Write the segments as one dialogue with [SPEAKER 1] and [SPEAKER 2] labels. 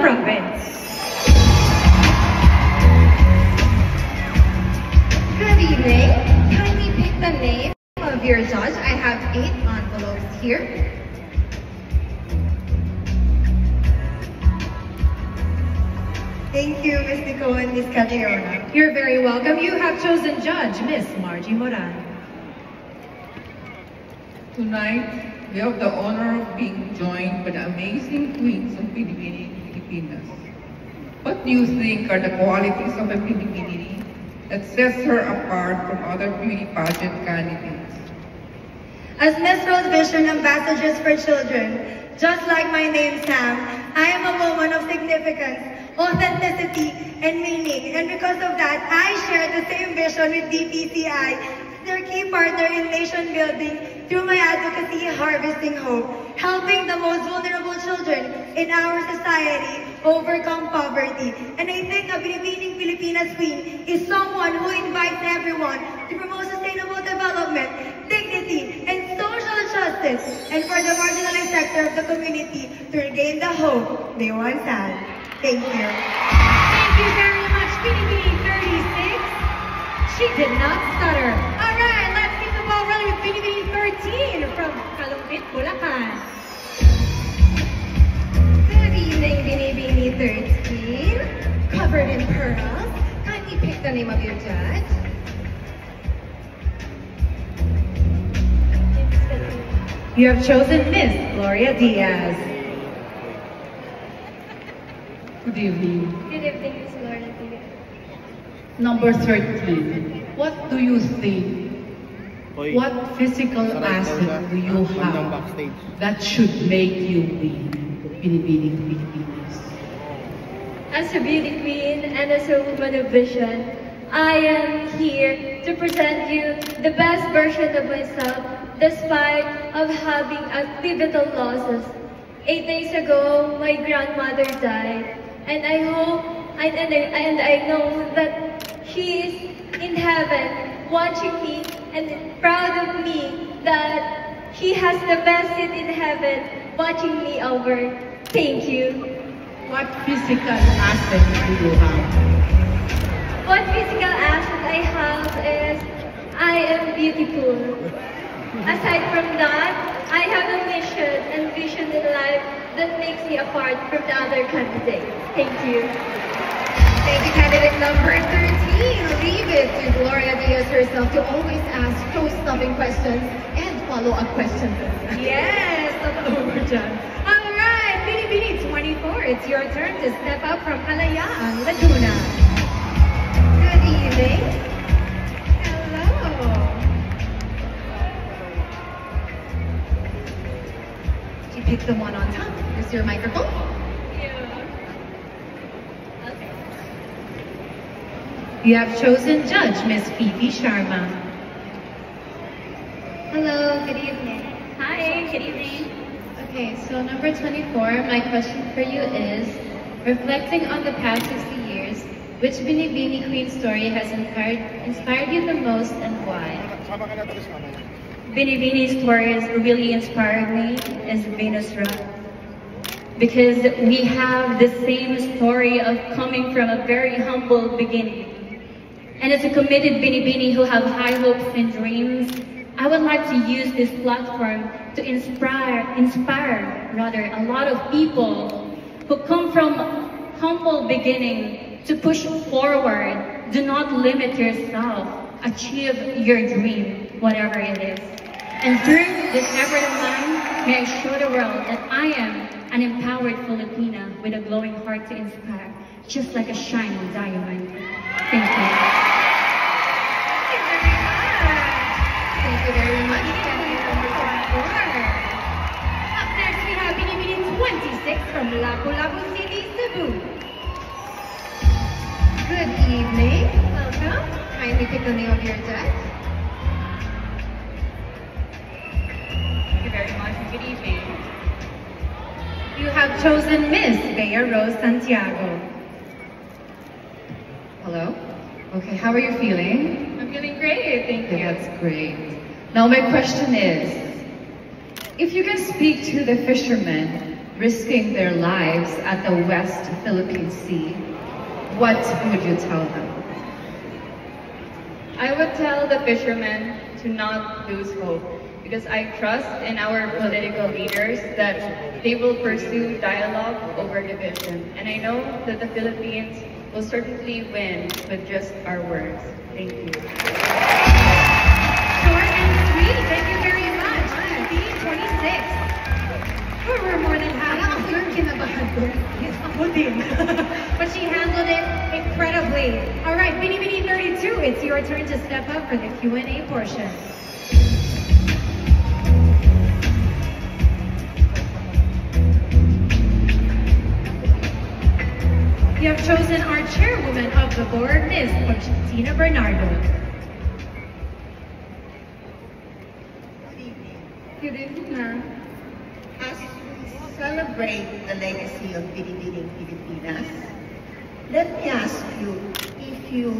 [SPEAKER 1] Province.
[SPEAKER 2] Good evening. Kindly pick the name of your judge. I have 8 envelopes here. Thank you, Ms. Nicole and Ms. Catriona.
[SPEAKER 1] You're very welcome. You have chosen judge, Miss Margie Moran.
[SPEAKER 3] Tonight, we have the honor of being joined by the amazing queens of Binibining Pilipinas. What do you think are the qualities of a Binibining that sets her apart from other beauty pageant candidates?
[SPEAKER 2] As Miss Rose Vision Ambassadors for Children, just like my name Sam, I am a woman of significance, authenticity, and meaning. And because of that, I share the same vision with DPCI, their key partner in nation building through my advocacy Harvesting Hope, helping the most vulnerable children in our society overcome poverty. And I think a Binibining Pilipinas queen is someone who invites everyone to promote sustainable development, dignity, and social justice, and for the marginalized sector of the community to regain the hope they once had. Thank you.
[SPEAKER 1] Thank you very much, Binibining 36. She did not stutter. All right, let's keep the ball rolling with Binibining 13 from Kalumpit, Bulacan.
[SPEAKER 2] Good evening, Binibini 13. Covered in pearls. Kindly pick the name of your judge.
[SPEAKER 1] You have chosen Miss Gloria Diaz.
[SPEAKER 4] Good evening.
[SPEAKER 2] Good evening, Miss Gloria Diaz.
[SPEAKER 4] Number 13. What do you think? What physical asset do you have that should make you win Binibining Pilipinas?
[SPEAKER 5] As a beauty queen and as a woman of vision, I am here to present you the best version of myself despite of having a pivotal losses. 8 days ago, my grandmother died, and I hope and I know that she is in heaven watching me and proud of me that she has the best seat in heaven watching me over. Thank you.
[SPEAKER 4] What physical asset do you have?
[SPEAKER 5] What physical asset I have is I am beautiful. Aside from that, I have a mission and vision in life that makes me apart from the other candidates. Thank you.
[SPEAKER 2] Thank you, candidate number 13. Leave it to Gloria Diaz herself to always ask toe-stopping questions and follow-up questions.
[SPEAKER 1] Yes, over dyan. All right, Binibini 24, it's your turn to step up from Kalayaan, Laguna.
[SPEAKER 2] Good evening.
[SPEAKER 1] Hello.
[SPEAKER 2] You pick the one on top. Here's your microphone.
[SPEAKER 1] You have chosen judge, Miss Fifi Sharma.
[SPEAKER 6] Hello, good evening.
[SPEAKER 5] Hi, good evening.
[SPEAKER 6] Okay, so number 24, my question for you is, reflecting on the past 60 years, which Binibini Queen story has inspired you the most and why?
[SPEAKER 5] Binibini's stories really inspired me is Venus Rock. Because we have the same story of coming from a very humble beginning. And as a committed Binibini who have high hopes and dreams, I would like to use this platform to inspire a lot of people who come from humble beginning to push forward. Do not limit yourself. Achieve your dream, whatever it is. And through this effort of mine, may I show the world that I am an empowered Filipina with a glowing heart to inspire, just like a shining diamond. Thank you.
[SPEAKER 2] Thank you very much, candidate number 24.
[SPEAKER 1] Up next, we have Binibini 26 from Lapu-Lapu City, Cebu.
[SPEAKER 2] Good evening. Welcome. Kindly pick the name of your judge.
[SPEAKER 7] Thank you very much. Good evening.
[SPEAKER 1] You have chosen Miss Bea Rose Santiago.
[SPEAKER 7] Hello. Okay, how are you feeling?
[SPEAKER 1] I'm feeling great, thank you.
[SPEAKER 7] That's great. Now my question is, if you can speak to the fishermen
[SPEAKER 4] risking their lives at the West Philippine Sea, what would you tell them?
[SPEAKER 7] I would tell the fishermen to not lose hope because I trust in our political leaders that they will pursue dialogue over division. And I know that the Philippines will certainly win with just our words. Thank you.
[SPEAKER 1] Short and sweet. Thank you very much. B26. We're more than happy. You're kinabahan ko. Yes, ako din. But she handled it incredibly. All right, Bini Bini 32, it's your turn to step up for the Q&A portion. You have chosen our chairwoman of the board, Ms. Constantina Bernardo.
[SPEAKER 8] Good evening, ma'am. As we celebrate the legacy of Binibining Pilipinas, let me ask you, if you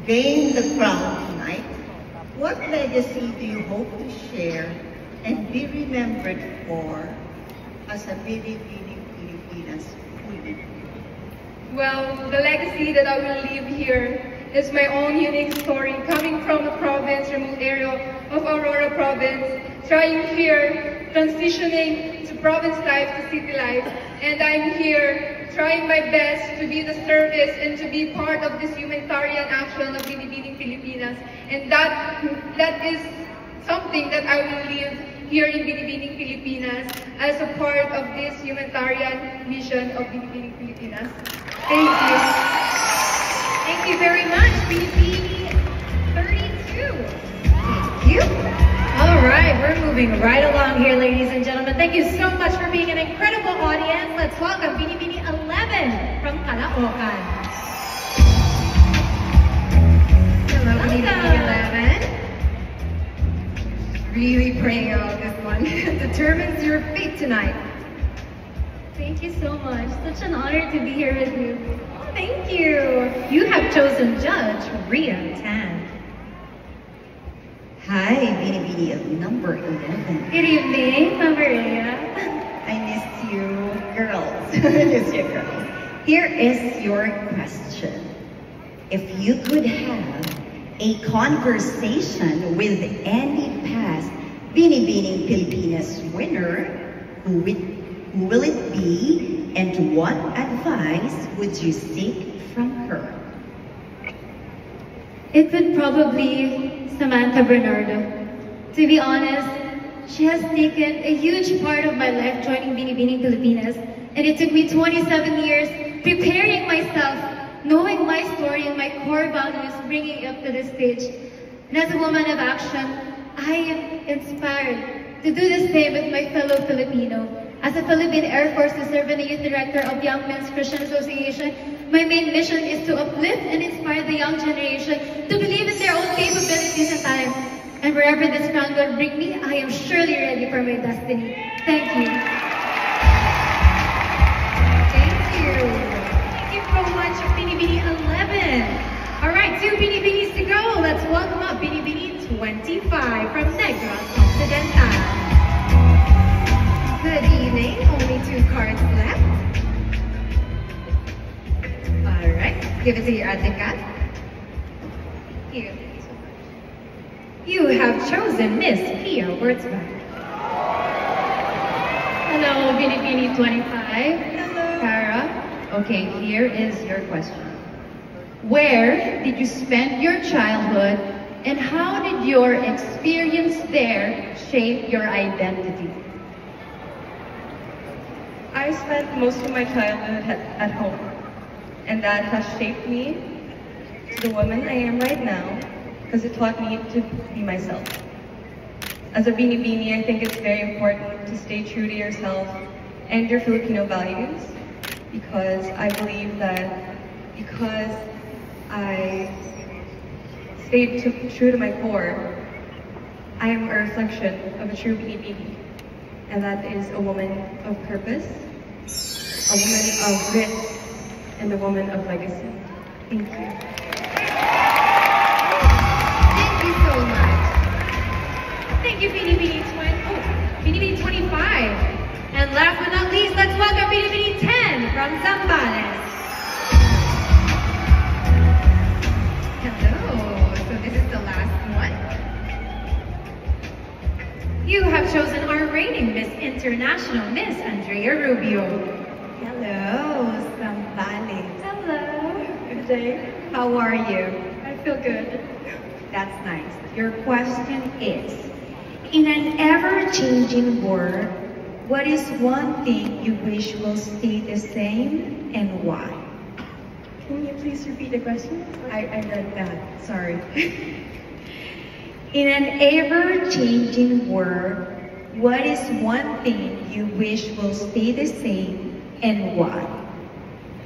[SPEAKER 8] gain the crown tonight, what legacy do you hope to share and be remembered for as a Binibining Pilipinas queen?
[SPEAKER 9] Well, the legacy that I will leave here is my own unique story, coming from a province, remote area of Aurora province, trying here, transitioning to province life to city life, and I'm here trying my best to be the service and to be part of this humanitarian action of Binibining Pilipinas, and that is something that I will leave here in Binibining Pilipinas as a part of this humanitarian mission of Binibining Pilipinas. Thank you.
[SPEAKER 1] Thank you very much, Bini 32. Thank you. All right, we're moving right along here, ladies and gentlemen. Thank you so much for being an incredible audience. Let's welcome Bini 11 from Caloocan.
[SPEAKER 2] Hello, Bini 11. Really praying out this one. Determines your fate tonight.
[SPEAKER 5] Thank you so much. Such an honor to be here with you.
[SPEAKER 1] Oh, thank you. You have chosen Judge Rhea Tan.
[SPEAKER 10] Hi, Bini of number 11.
[SPEAKER 5] Good evening, Maria.
[SPEAKER 10] I miss you, girls. I miss you, girls. Here is your question. If you could have a conversation with any past Binibining Pilipinas winner, who will it be, and what advice would you seek from her?
[SPEAKER 5] It would probably be Samantha Bernardo. To be honest, she has taken a huge part of my life joining Binibining Pilipinas, and it took me 27 years preparing myself, knowing my story and my core values, bringing it up to this stage. And as a woman of action, I am inspired to do the same with my fellow Filipino. As a Philippine Air Force Reserve and the Youth Director of Young Men's Christian Association, my main mission is to uplift and inspire the young generation to believe in their own capabilities and talents. And wherever this crown will bring me, I am surely ready for my destiny. Thank you.
[SPEAKER 1] Thank you. Thank you so much, Bini 11. All right, 2 Binibinis to go. Let's welcome up Bini 25 from Negros Occidental.
[SPEAKER 2] Good evening. Only 2 cards left. All right. Give it to your Ate Kat.
[SPEAKER 1] Here. You have chosen Miss Pia Wurtzbach.
[SPEAKER 6] Hello, Bini 25.
[SPEAKER 2] Hello.
[SPEAKER 4] Tara, okay, here is your question. Where did you spend your childhood, and how did your experience there shape your identity?
[SPEAKER 7] I spent most of my childhood at home, and that has shaped me to the woman I am right now, because it taught me to be myself. As a Binibini, I think it's very important to stay true to yourself and your Filipino values, because I believe that because I stayed true to my core, I am a reflection of a true Binibini, and that is a woman of purpose, a woman of grit, and a woman of legacy. Thank you.
[SPEAKER 1] Thank you so much. Thank you, Bini 25. And last but not least, let's welcome Binibini 10 from Zambales. Hello, so this is the last one. You have chosen our reigning Miss International, Miss Andrea Rubio.
[SPEAKER 11] Hello, Zambales.
[SPEAKER 1] Hello.
[SPEAKER 11] Good day.
[SPEAKER 1] How are you?
[SPEAKER 11] I feel good.
[SPEAKER 10] That's nice. Your question is, in an ever-changing world, what is one thing you wish will stay the same and why?
[SPEAKER 11] Can you please repeat the question? I read that. Sorry.
[SPEAKER 10] In an ever-changing world, what is one thing you wish will stay the same and why?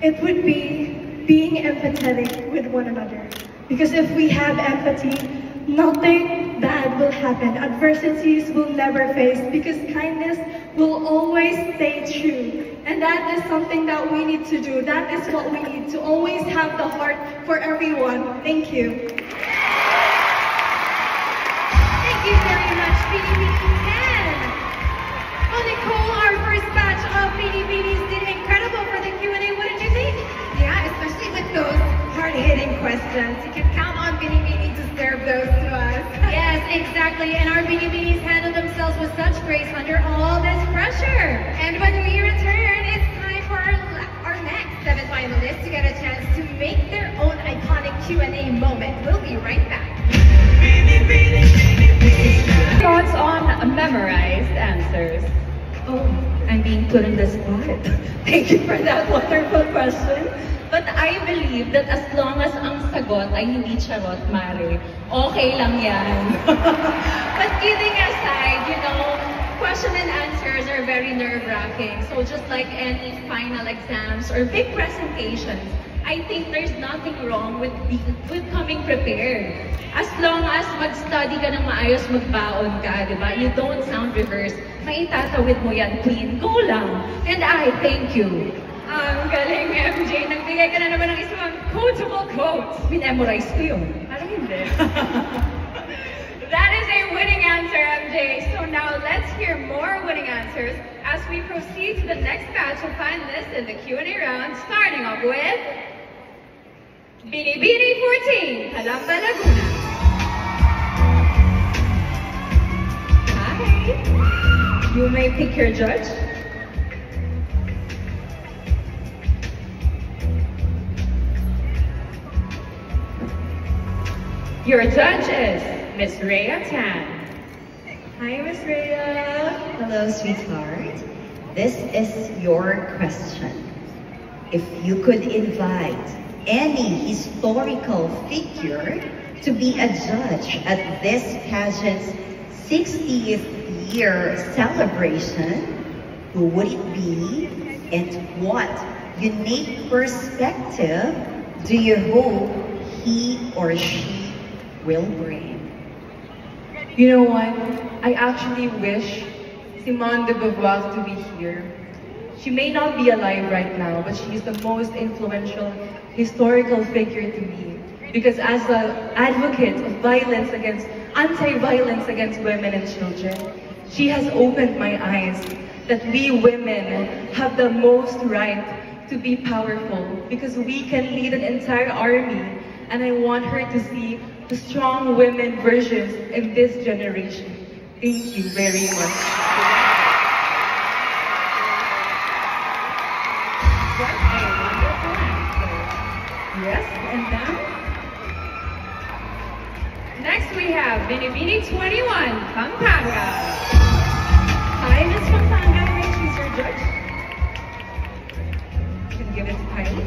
[SPEAKER 11] It would be being empathetic with one another. Because if we have empathy, nothing bad will happen. Adversities will never face because kindness will always stay true. And that is something that we need to do. That is what we need, to always have the heart for everyone. Thank you.
[SPEAKER 1] Thank you very much, Binibini 10. Well, Nicole, our first batch of Binibinis did incredible for the Q&A. What did you think? Yeah, especially with those hard-hitting questions. You can count on Binibini to serve those to us. Yes, exactly. And our Binibinis handled themselves with such grace under all this pressure. And when we return, it's time for our next 7 finalists to get a chance to make their own iconic Q&A moment. We'll be right back.
[SPEAKER 5] Thoughts on memorized answers? Oh, I'm being put on the spot. Thank you for that wonderful question. But I believe that as long as ang sagot ay hindi charot, Mare, okay lang yan. But kidding aside, you know, question and answers are very nerve-wracking. So just like any final exams or big presentations, I think there's nothing wrong with coming prepared. As long as mag-study ka ng maayos, magbaon ka, di ba? You don't sound rehearsed. Maitatawid mo yan, Queen. Go lang. And I thank you. Ang galing, MJ. Nagbigay ka na naman ng isang quotable quotes. Minemorize ko yun. Parang hindi.
[SPEAKER 9] That is a winning answer, MJ. So now let's hear more winning answers as we proceed to the next batch of finalists in the Q&A round, starting off with Binibini 14, Calamba, Laguna.
[SPEAKER 5] Hi. You may pick your judge. Your judge is Miss Rhea Tan.
[SPEAKER 10] Hi, Miss Rhea. Hello, sweetheart. This is your question. If you could invite any historical figure to be a judge at this pageant's 60th year celebration, who would it be and what unique perspective do you hope he or she will bring?
[SPEAKER 12] You know what? I actually wish Simone de Beauvoir to be here. She may not be alive right now, but she is the most influential historical figure to me. Because as an advocate of anti-violence against women and children, she has opened my eyes that we women have the most right to be powerful because we can lead an entire army, and I want her to see the strong women versions in this generation. Thank you very much.
[SPEAKER 1] What a wonderful answer. Yes, and now? Next we have Binibini 21, Pampanga. Hi, Miss Pampanga, may I choose your judge? You can give it to Kylie.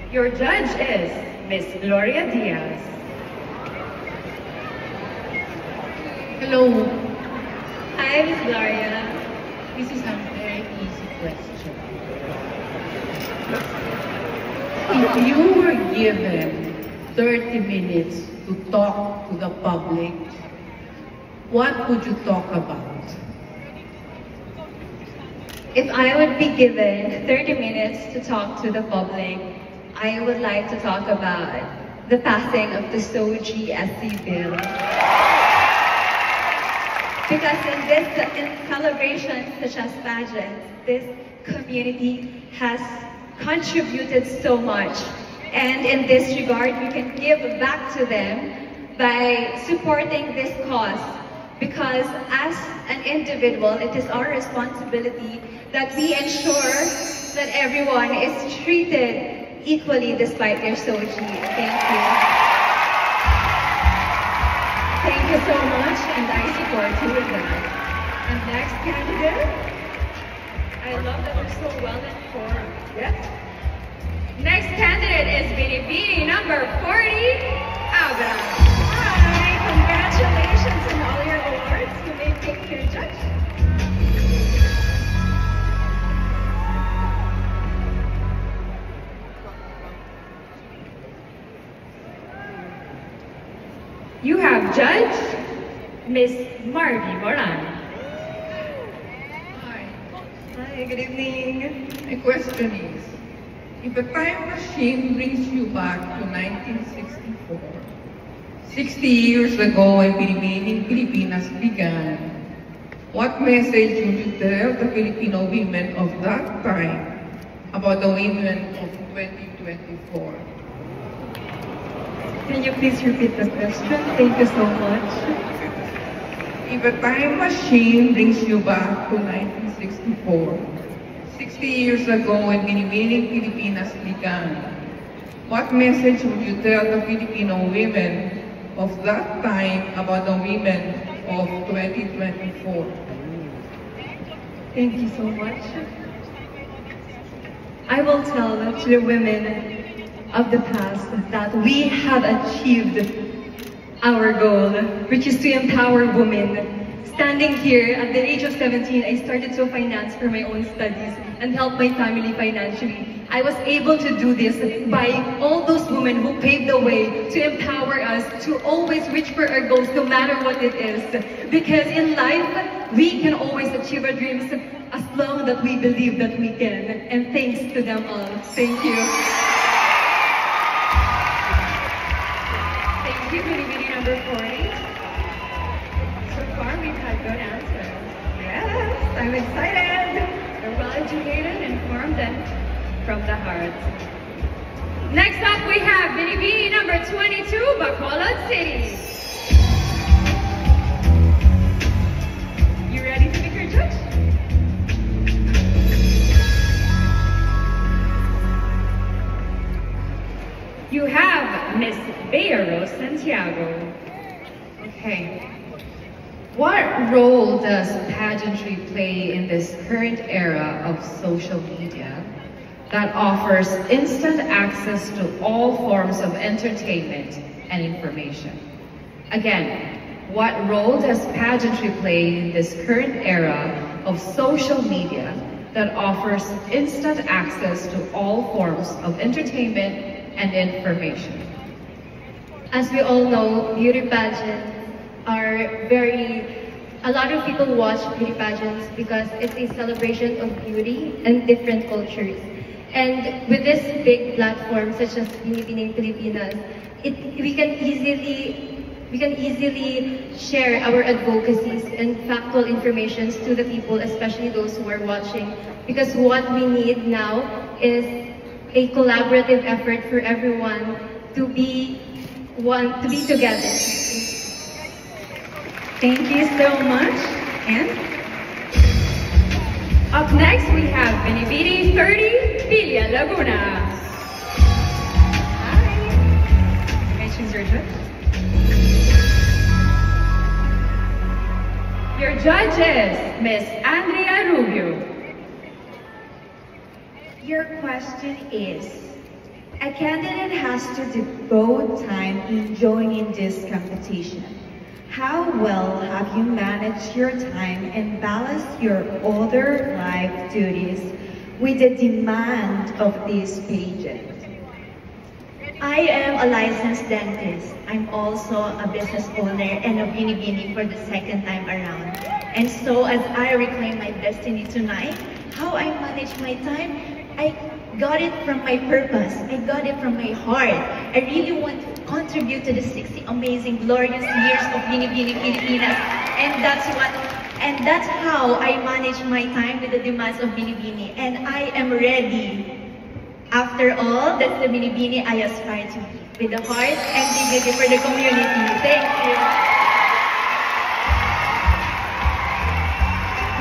[SPEAKER 1] Your judge is Miss Gloria Diaz.
[SPEAKER 4] Hello.
[SPEAKER 5] Hi, Miss Gloria.
[SPEAKER 4] This is a very easy question. If you were given 30 minutes to talk to the public, what would you talk about?
[SPEAKER 5] If I would be given 30 minutes to talk to the public, I would like to talk about the passing of the SOGI SC bill.
[SPEAKER 7] Because in celebrations such as pageants, this community has contributed so much. And in this regard, we can give back to them by supporting this cause. Because as an individual, it is our responsibility that we ensure that everyone is treated equally despite their soji. Thank you. Thank you so much, and I support you with that. And next candidate, I love that we're so well informed. Yep.
[SPEAKER 1] Next candidate is Binibini number 40, Abra.
[SPEAKER 11] Hi, congratulations on all your awards. You may pick your judge.
[SPEAKER 1] You have Judge Miss Marvy Moran.
[SPEAKER 7] Hi, good evening.
[SPEAKER 3] My question is, if a time machine brings you back to 1964, 60 years ago when Binibining Pilipinas began, what message would you tell the Filipino women of that time about the women of 2024?
[SPEAKER 7] Can you please repeat the question? Thank you so much.
[SPEAKER 3] If a time machine brings you back to 1964, 60 years ago when Binibining Pilipinas began, what message would you tell the Filipino women of that time about the women of 2024?
[SPEAKER 7] Thank you so much. I will tell to the women of the past that we have achieved our goal, which is to empower women. Standing here at the age of 17, I started to finance for my own studies and help my family financially. I was able to do this by all those women who paved the way to empower us to always reach for our goals no matter what it is. Because in life, we can always achieve our dreams as long that we believe that we can. And thanks to them all. Thank you.
[SPEAKER 1] Thank you, Binibini number 40. So far, we've had good answers.
[SPEAKER 7] Yes, I'm excited.
[SPEAKER 1] They're well educated, informed, and from the heart. Next up, we have Binibini number 22, Bacolod City. You ready to pick your judge? You have Miss Bayero Santiago.
[SPEAKER 13] Okay. What role does pageantry play in this current era of social media that offers instant access to all forms of entertainment and information? Again, what role does pageantry play in this current era of social media that offers instant access to all forms of entertainment and information?
[SPEAKER 6] As we all know, beauty pageants are a lot of people watch beauty pageants because it's a celebration of beauty and different cultures. And with this big platform such as Binibining Pilipinas, we can easily share our advocacies and factual information to the people, especially those who are watching. Because what we need now is a collaborative effort for everyone to be together.
[SPEAKER 7] Thank you so much. And
[SPEAKER 1] up next, we have Binibini 30, Villa Laguna.
[SPEAKER 7] hi. May I choose your judge?
[SPEAKER 1] Your judge is Miss Andrea Rubio.
[SPEAKER 2] Your question is, a candidate has to devote time in joining this competition. How well have you managed your time and balanced your other life duties with the demand of this pageant? I am a licensed dentist. I'm also a business owner and a Binibini for the second time around. And so as I reclaim my destiny tonight, how I manage my time
[SPEAKER 14] I got it from my purpose. I got it from my heart. I really want to contribute to the 60 amazing, glorious years of Binibining Pilipinas. And that's how I manage my time with the demands of Binibini. And I am ready. After all, that's the Binibini I aspire to be. With the heart and dignity for the community. Thank you.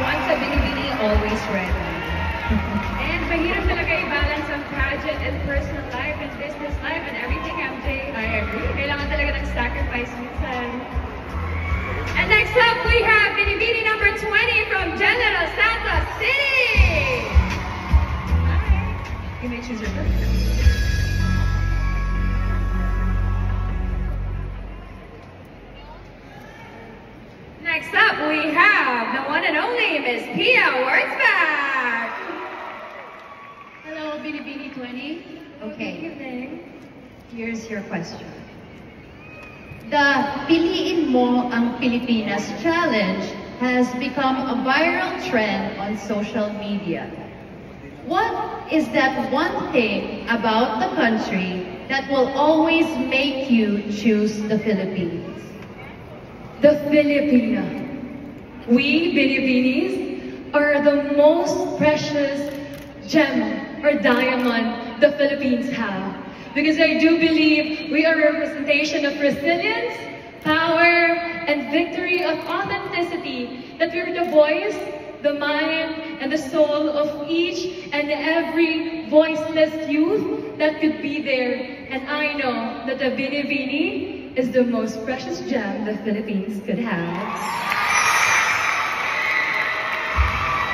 [SPEAKER 13] Once a Binibini, always ready.
[SPEAKER 9] And mahirap talaga i-balance ang pageant and personal life and business life and everything, MJ. I agree. Kailangan talaga ng sacrifice minsan. And next up, we have Binibini number 20 from General Santos City. Hi. You may choose your first. Next up, we have the one and only Miss Pia Wurzbach.
[SPEAKER 13] Hello, Binibini 20. Okay.
[SPEAKER 9] Good evening.
[SPEAKER 13] Here's your question. The Piliin Mo ang Pilipinas challenge has become a viral trend on social media. What is that one thing about the country that will always make you choose the Philippines?
[SPEAKER 9] The Filipina. We Binibinis are the most precious gem or diamond the Philippines have. Because I do believe we are a representation of resilience, power, and victory of authenticity. That we're the voice, the mind, and the soul of each and every voiceless youth that could be there. And I know that the Binibini is the most precious gem the Philippines could have.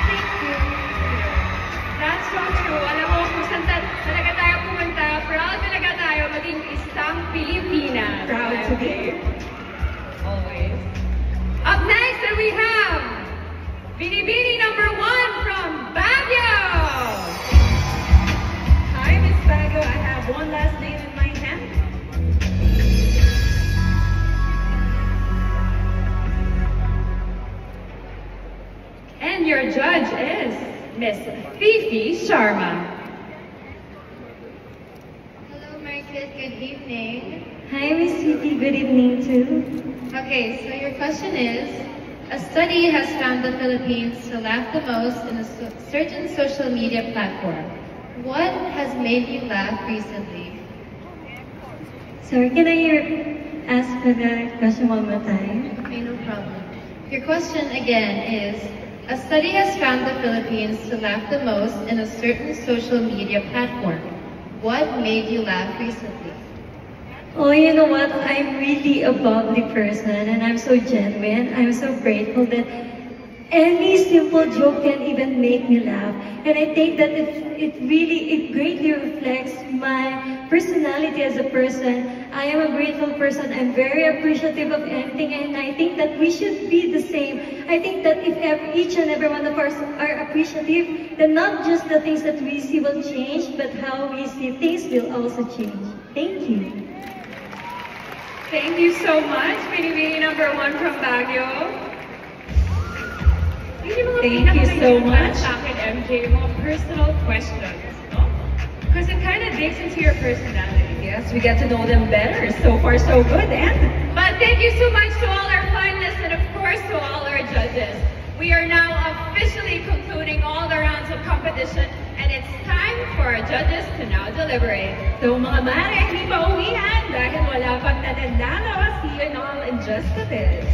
[SPEAKER 9] Thank you. That's so true. Alam mo, kung saan talaga tayo pumunta, proud talaga tayo maging isang Pilipinas. Proud to be. Always. Up next, we have Binibini number 1 from Baguio. Hi, Miss Baguio. I have one last name in my hand. And your judge is Miss Fifi Sharma.
[SPEAKER 6] Hello, Margaret. Good evening.
[SPEAKER 14] Hi, Miss Fifi. Good evening, too.
[SPEAKER 6] Okay, so your question is, a study has found the Philippines to laugh the most in a certain social media platform. What has made you laugh recently?
[SPEAKER 14] Sorry, can I ask for the question one more time?
[SPEAKER 6] Okay, no problem. Your question again is, a study has found the Philippines to laugh the most in a certain social media platform. What made you laugh recently?
[SPEAKER 14] Oh, you know what? I'm really a bubbly person and I'm so genuine. I'm so grateful that any simple joke can even make me laugh. And I think that it greatly reflects my personality as a person. I am a grateful person. I'm very appreciative of anything, and I think that we should be the same. I think that if each and every one of us are appreciative, then not just the things that we see will change, but how we see things will also change. Thank you.
[SPEAKER 9] Thank you so much, Binibini number 1 from Baguio.
[SPEAKER 14] Thank you so much.
[SPEAKER 9] Sa akin, MJ, mga personal questions, no? Because it kind of digs into your personality.
[SPEAKER 14] Yes, we get to know them better. So far, so good.
[SPEAKER 9] But thank you so much to all our finalists and of course to all our judges. We are now officially concluding all the rounds of competition and it's time for our judges to now deliberate.
[SPEAKER 14] So mga mare, hindi pa uwihan dahil wala pang nananalo. See you all in just a bit.